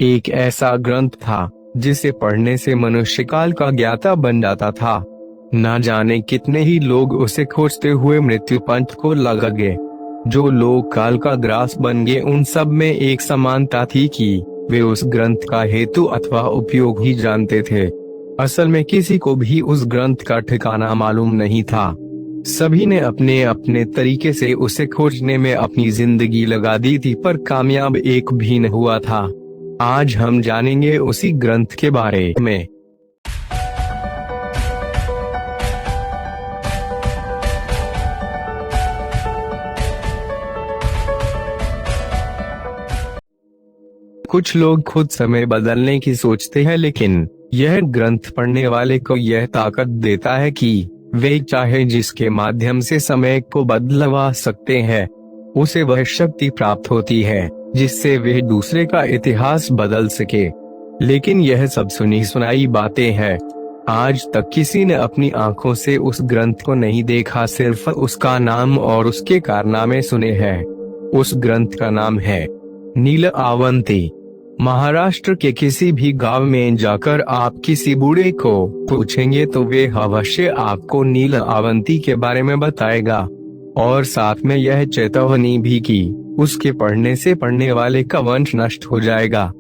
एक ऐसा ग्रंथ था जिसे पढ़ने से मनुष्य काल का ज्ञाता बन जाता था। ना जाने कितने ही लोग उसे खोजते हुए मृत्यु पंथ को लग गए। जो लोग काल का ग्रास बन गए उन सब में एक समानता थी कि वे उस ग्रंथ का हेतु अथवा उपयोग ही जानते थे। असल में किसी को भी उस ग्रंथ का ठिकाना मालूम नहीं था। सभी ने अपने अपने तरीके से उसे खोजने में अपनी जिंदगी लगा दी थी, पर कामयाब एक भी न हुआ था। आज हम जानेंगे उसी ग्रंथ के बारे में। कुछ लोग खुद समय बदलने की सोचते हैं, लेकिन यह ग्रंथ पढ़ने वाले को यह ताकत देता है कि वे चाहे जिसके माध्यम से समय को बदलवा सकते हैं। उसे वह शक्ति प्राप्त होती है जिससे वे दूसरे का इतिहास बदल सके। लेकिन यह सब सुनी सुनाई बातें हैं। आज तक किसी ने अपनी आंखों से उस ग्रंथ को नहीं देखा, सिर्फ उसका नाम और उसके कारनामे सुने हैं। उस ग्रंथ का नाम है नीलअवंती। महाराष्ट्र के किसी भी गांव में जाकर आप किसी बूढ़े को पूछेंगे तो वे अवश्य आपको नीलअवंती के बारे में बताएगा, और साथ में यह चेतावनी भी कि उसके पढ़ने से पढ़ने वाले का वंश नष्ट हो जाएगा।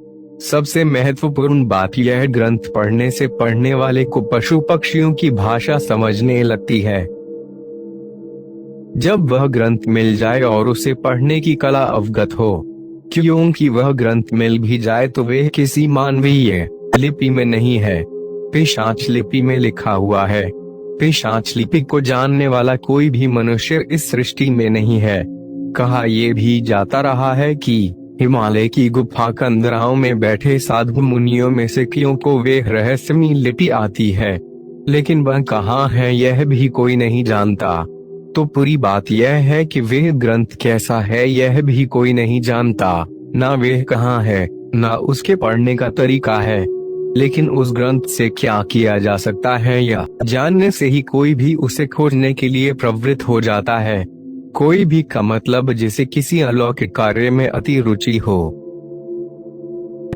सबसे महत्वपूर्ण बात, यह ग्रंथ पढ़ने से पढ़ने वाले को पशु पक्षियों की भाषा समझने लगती है। जब वह ग्रंथ मिल जाए और उसे पढ़ने की कला अवगत हो, क्योंकि वह ग्रंथ मिल भी जाए तो वे किसी मानवीय लिपि में नहीं है, पिशाच लिपि में लिखा हुआ है। पिशाच लिपि को जानने वाला कोई भी मनुष्य इस सृष्टि में नहीं है। कहा यह भी जाता रहा है कि हिमालय की गुफा कंदराओं में बैठे साधु मुनियों में से कियों को वे रहस्यमयी लिपि आती है, लेकिन वह कहाँ है यह भी कोई नहीं जानता। तो पूरी बात यह है कि वह ग्रंथ कैसा है यह भी कोई नहीं जानता। ना वह कहाँ है, ना उसके पढ़ने का तरीका है। लेकिन उस ग्रंथ से क्या किया जा सकता है यह जानने से ही कोई भी उसे खोजने के लिए प्रवृत्त हो जाता है। कोई भी का मतलब जिसे किसी अलौकिक कार्य में अति रुचि हो।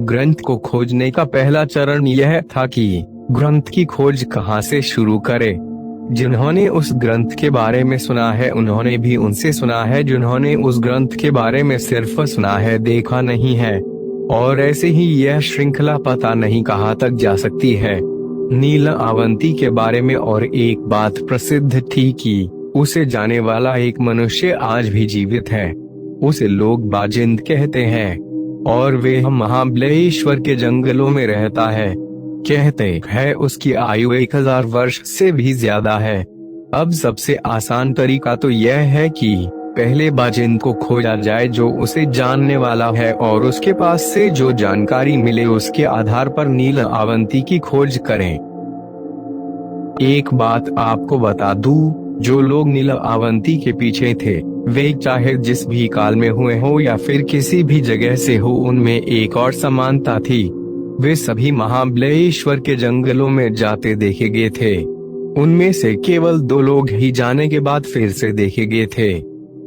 ग्रंथ को खोजने का पहला चरण यह था कि ग्रंथ की खोज कहाँ से शुरू करें। जिन्होंने उस ग्रंथ के बारे में सुना है उन्होंने भी उनसे सुना है जिन्होंने उस ग्रंथ के बारे में सिर्फ सुना है, देखा नहीं है। और ऐसे ही यह श्रृंखला पता नहीं कहाँ तक जा सकती है। नीलअवंती के बारे में और एक बात प्रसिद्ध थी कि उसे जाने वाला एक मनुष्य आज भी जीवित है। उसे लोग बाजिंद कहते हैं और वे महाबलेश्वर के जंगलों में रहता है। कहते हैं उसकी आयु 1000 वर्ष से भी ज्यादा है। अब सबसे आसान तरीका तो यह है कि पहले बाजिंद को खोजा जाए जो उसे जानने वाला है, और उसके पास से जो जानकारी मिले उसके आधार पर नीलअवंती की खोज करें। एक बात आपको बता दूं, जो लोग नीलअवंती के पीछे थे वे चाहे जिस भी काल में हुए हो या फिर किसी भी जगह से हो, उनमें एक और समानता थी। वे सभी महाबलेश्वर के जंगलों में जाते देखे गए थे। उनमें से केवल 2 लोग ही जाने के बाद फिर से देखे गए थे,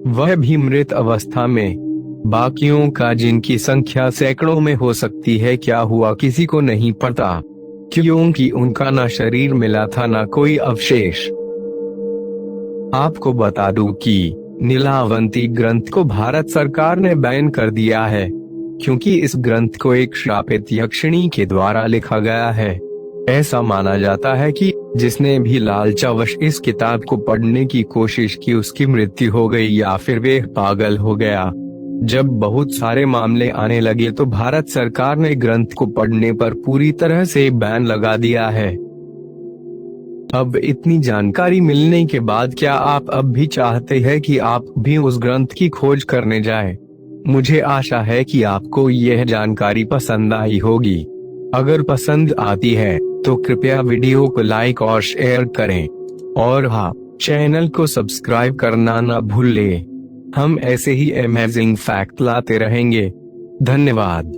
वह भी मृत अवस्था में। बाकियों का, जिनकी संख्या सैकड़ों में हो सकती है, क्या हुआ किसी को नहीं पता, क्योंकि उनका ना शरीर मिला था ना कोई अवशेष। आपको बता दूं कि नीलअवंती ग्रंथ को भारत सरकार ने बैन कर दिया है, क्योंकि इस ग्रंथ को एक श्रापित यक्षिणी के द्वारा लिखा गया है। ऐसा माना जाता है कि जिसने भी लालचावश इस किताब को पढ़ने की कोशिश की उसकी मृत्यु हो गई या फिर वे पागल हो गया। जब बहुत सारे मामले आने लगे तो भारत सरकार ने ग्रंथ को पढ़ने पर पूरी तरह से बैन लगा दिया है। अब इतनी जानकारी मिलने के बाद क्या आप अब भी चाहते हैं कि आप भी उस ग्रंथ की खोज करने जाएं? मुझे आशा है कि आपको यह जानकारी पसंद आई होगी। अगर पसंद आती है तो कृपया वीडियो को लाइक और शेयर करें, और हाँ, चैनल को सब्सक्राइब करना न भूलें। हम ऐसे ही अमेजिंग फैक्ट लाते रहेंगे। धन्यवाद।